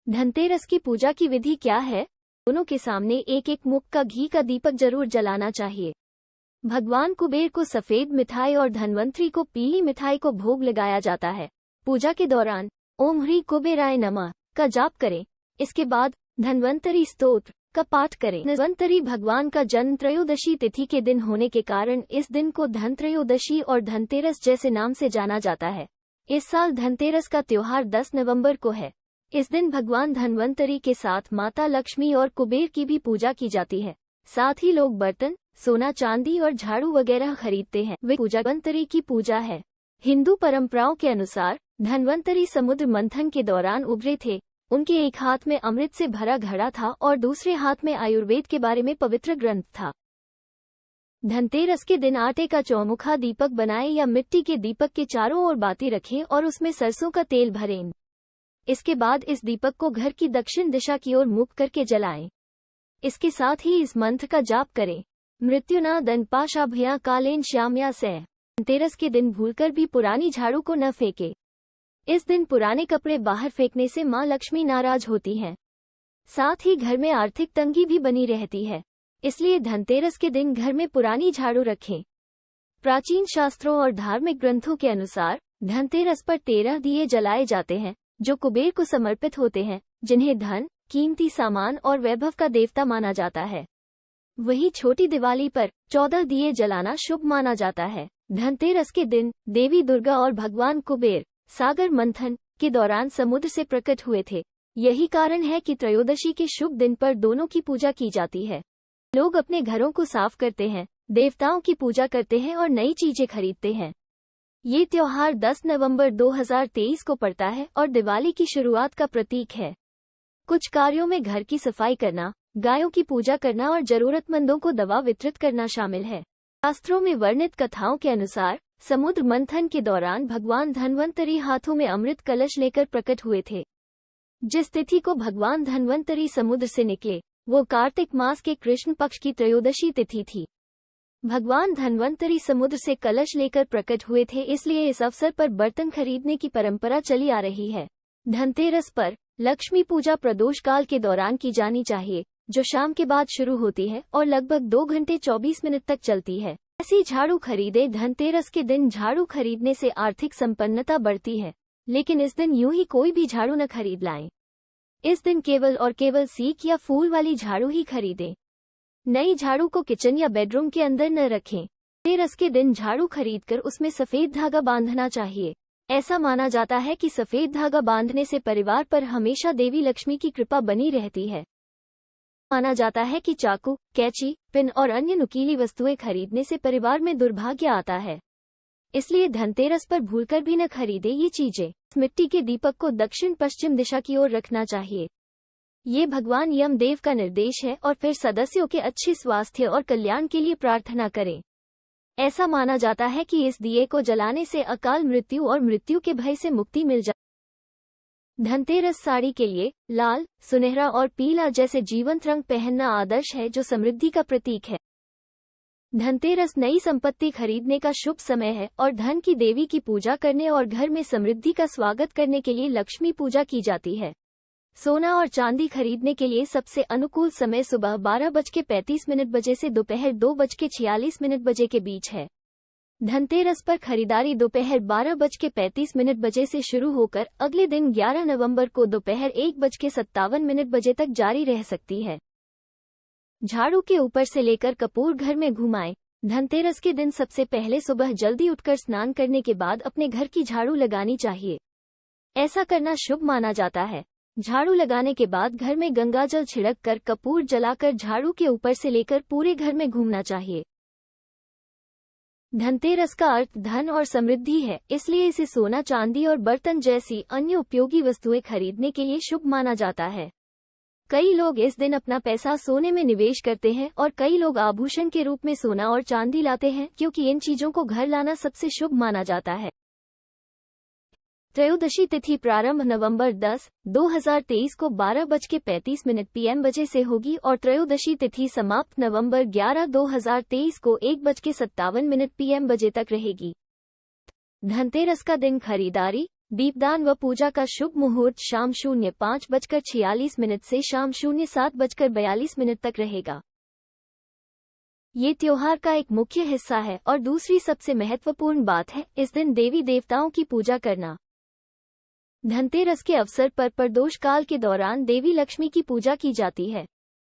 धनतेरस की पूजा की विधि क्या है? दोनों के सामने एक एक मुख का घी का दीपक जरूर जलाना चाहिए। भगवान कुबेर को सफेद मिठाई और धनवंतरी को पीली मिठाई को भोग लगाया जाता है। पूजा के दौरान ओम ह्री कुबेराय नमः का जाप करें। इसके बाद धनवंतरी स्तोत्र का पाठ करें। धनवंतरी भगवान का जन्म त्रयोदशी तिथि के दिन होने के कारण इस दिन को धनत्रयोदशी और धनतेरस जैसे नाम से जाना जाता है। इस साल धनतेरस का त्योहार 10 नवंबर को है। इस दिन भगवान धनवंतरी के साथ माता लक्ष्मी और कुबेर की भी पूजा की जाती है। साथ ही लोग बर्तन, सोना चांदी और झाड़ू वगैरह खरीदते हैं। वे पूजा धनवंतरी की पूजा है। हिंदू परंपराओं के अनुसार धनवंतरी समुद्र मंथन के दौरान उभरे थे। उनके एक हाथ में अमृत से भरा घड़ा था और दूसरे हाथ में आयुर्वेद के बारे में पवित्र ग्रंथ था। धनतेरस के दिन आटे का चौमुखा दीपक बनाएं या मिट्टी के दीपक के चारों ओर बाती रखें और उसमें सरसों का तेल भरें। इसके बाद इस दीपक को घर की दक्षिण दिशा की ओर मुख करके जलाएं। इसके साथ ही इस मंत्र का जाप करें। मृत्युना दनपाशाभ्या कालेन श्याम्या से। धनतेरस के दिन भूलकर भी पुरानी झाड़ू को न फेंके। इस दिन पुराने कपड़े बाहर फेंकने से मां लक्ष्मी नाराज होती हैं। साथ ही घर में आर्थिक तंगी भी बनी रहती है। इसलिए धनतेरस के दिन घर में पुरानी झाड़ू रखें। प्राचीन शास्त्रों और धार्मिक ग्रंथों के अनुसार धनतेरस पर 13 दिए जलाए जाते हैं, जो कुबेर को समर्पित होते हैं, जिन्हें धन, कीमती सामान और वैभव का देवता माना जाता है। वहीं छोटी दिवाली पर 14 दिए जलाना शुभ माना जाता है। धनतेरस के दिन देवी दुर्गा और भगवान कुबेर सागर मंथन के दौरान समुद्र से प्रकट हुए थे। यही कारण है कि त्रयोदशी के शुभ दिन पर दोनों की पूजा की जाती है। लोग अपने घरों को साफ करते हैं, देवताओं की पूजा करते हैं और नई चीजें खरीदते हैं। ये त्योहार 10 नवंबर 2023 को पड़ता है और दिवाली की शुरुआत का प्रतीक है। कुछ कार्यों में घर की सफाई करना, गायों की पूजा करना और जरूरतमंदों को दवा वितरित करना शामिल है। शास्त्रों में वर्णित कथाओं के अनुसार समुद्र मंथन के दौरान भगवान धनवंतरी हाथों में अमृत कलश लेकर प्रकट हुए थे। जिस तिथि को भगवान धनवंतरी समुद्र से निकले, वो कार्तिक मास के कृष्ण पक्ष की त्रयोदशी तिथि थी। भगवान धनवंतरी समुद्र से कलश लेकर प्रकट हुए थे, इसलिए इस अवसर पर बर्तन खरीदने की परंपरा चली आ रही है। धनतेरस पर लक्ष्मी पूजा प्रदोष काल के दौरान की जानी चाहिए, जो शाम के बाद शुरू होती है और लगभग 2 घंटे 24 मिनट तक चलती है। ऐसी झाड़ू खरीदे। धनतेरस के दिन झाड़ू खरीदने से आर्थिक संपन्नता बढ़ती है, लेकिन इस दिन यूं ही कोई भी झाड़ू न खरीद लाएं। इस दिन केवल और केवल सीक या फूल वाली झाड़ू ही खरीदें। नई झाड़ू को किचन या बेडरूम के अंदर न रखें। धनतेरस के दिन झाड़ू खरीदकर उसमें सफेद धागा बांधना चाहिए। ऐसा माना जाता है कि सफेद धागा बांधने से परिवार पर हमेशा देवी लक्ष्मी की कृपा बनी रहती है। माना जाता है कि चाकू, कैंची, पिन और अन्य नुकीली वस्तुएं खरीदने से परिवार में दुर्भाग्य आता है। इसलिए धनतेरस पर भूलकर भी न खरीदे ये चीजें। मिट्टी के दीपक को दक्षिण पश्चिम दिशा की ओर रखना चाहिए। ये भगवान यमदेव का निर्देश है और फिर सदस्यों के अच्छे स्वास्थ्य और कल्याण के लिए प्रार्थना करें। ऐसा माना जाता है कि इस दिए को जलाने से अकाल मृत्यु और मृत्यु के भय से मुक्ति मिल जाती। धनतेरस साड़ी के लिए लाल, सुनहरा और पीला जैसे जीवंत रंग पहनना आदर्श है, जो समृद्धि का प्रतीक है। धनतेरस नई संपत्ति खरीदने का शुभ समय है और धन की देवी की पूजा करने और घर में समृद्धि का स्वागत करने के लिए लक्ष्मी पूजा की जाती है। सोना और चांदी खरीदने के लिए सबसे अनुकूल समय सुबह 12:35 बजे से दोपहर 2:46 बजे के बीच है। धनतेरस पर खरीदारी दोपहर 12:35 बजे से शुरू होकर अगले दिन 11 नवंबर को दोपहर 1:57 बजे तक जारी रह सकती है। झाड़ू के ऊपर से लेकर कपूर घर में घुमाएं। धनतेरस के दिन सबसे पहले सुबह जल्दी उठकर स्नान करने के बाद अपने घर की झाड़ू लगानी चाहिए। ऐसा करना शुभ माना जाता है। झाड़ू लगाने के बाद घर में गंगाजल छिड़क कर कपूर जलाकर झाड़ू के ऊपर से लेकर पूरे घर में घूमना चाहिए। धनतेरस का अर्थ धन और समृद्धि है, इसलिए इसे सोना, चांदी और बर्तन जैसी अन्य उपयोगी वस्तुएं खरीदने के लिए शुभ माना जाता है। कई लोग इस दिन अपना पैसा सोने में निवेश करते हैं और कई लोग आभूषण के रूप में सोना और चांदी लाते हैं, क्योंकि इन चीजों को घर लाना सबसे शुभ माना जाता है। त्रयोदशी तिथि प्रारंभ नवंबर 10, 2023 को 12:35 PM बजे से होगी और त्रयोदशी तिथि समाप्त नवंबर 11, 2023 को 1:57 PM बजे तक रहेगी। धनतेरस का दिन खरीदारी, दीपदान व पूजा का शुभ मुहूर्त शाम 05:46 से शाम 07:42 तक रहेगा। ये त्योहार का एक मुख्य हिस्सा है और दूसरी सबसे महत्वपूर्ण बात है, इस दिन देवी देवताओं की पूजा करना। धनतेरस के अवसर पर प्रदोष काल के दौरान देवी लक्ष्मी की पूजा की जाती है।